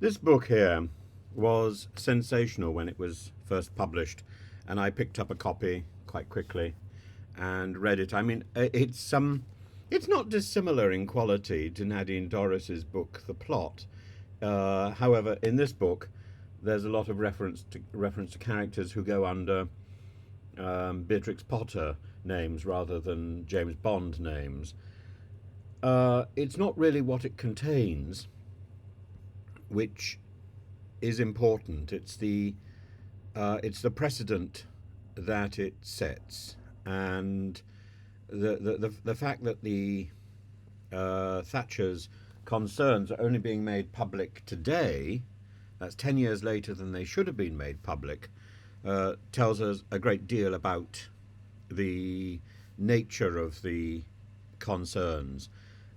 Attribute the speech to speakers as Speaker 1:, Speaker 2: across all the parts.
Speaker 1: This book here was sensational when it was first published, and I picked up a copy quite quickly and read it. I mean, it's not dissimilar in quality to Nadine Dorris's book, The Plot. However, in this book, there's a lot of reference to characters who go under Beatrix Potter names rather than James Bond names. It's not really what it contains, which is important. It's the precedent that it sets, and the fact that the Thatcher's concerns are only being made public today. That's 10 years later than they should have been made public. Tells us a great deal about the nature of the concerns.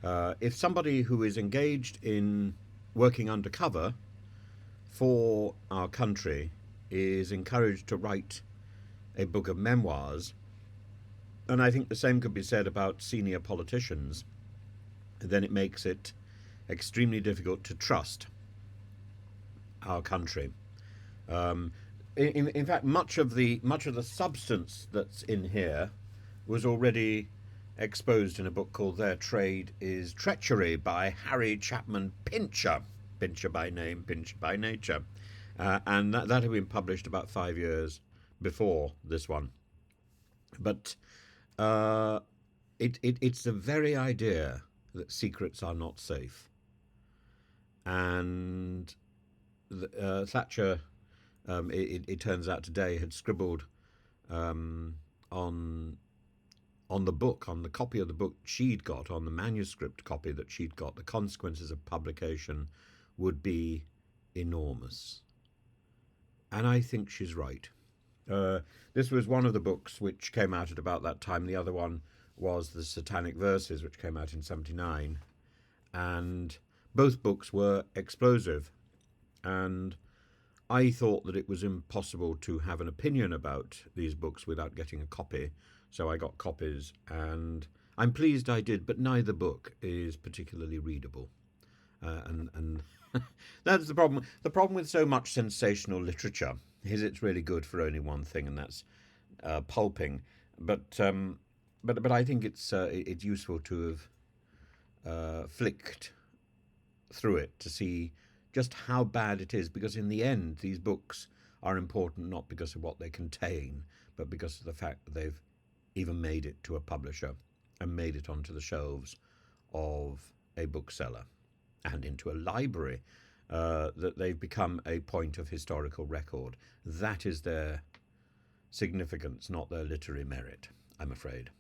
Speaker 1: If somebody who is engaged in working undercover for our country is encouraged to write a book of memoirs, and I think the same could be said about senior politicians, then it makes it extremely difficult to trust our country. Um, in fact, much of the substance that's in here was already exposed in a book called Their Trade is Treachery by Harry Chapman-Pincher. Pincher by name, Pincher by nature. And that had been published about 5 years before this one. But it's the very idea that secrets are not safe. And Thatcher, it turns out today, had scribbled on the book, on the copy of the book she'd got, on the manuscript copy that she'd got, the consequences of publication would be enormous. And I think she's right. This was one of the books which came out at about that time. The other one was The Satanic Verses, which came out in 79. And both books were explosive. And I thought that it was impossible to have an opinion about these books without getting a copy. So I got copies, and I'm pleased I did, but neither book is particularly readable. And that's the problem. The problem with so much sensational literature is it's really good for only one thing, and that's pulping. But I think it's useful to have flicked through it to see just how bad it is, because in the end, these books are important not because of what they contain, but because of the fact that they've even made it to a publisher and made it onto the shelves of a bookseller and into a library, that they've become a point of historical record. That is their significance, not their literary merit, I'm afraid.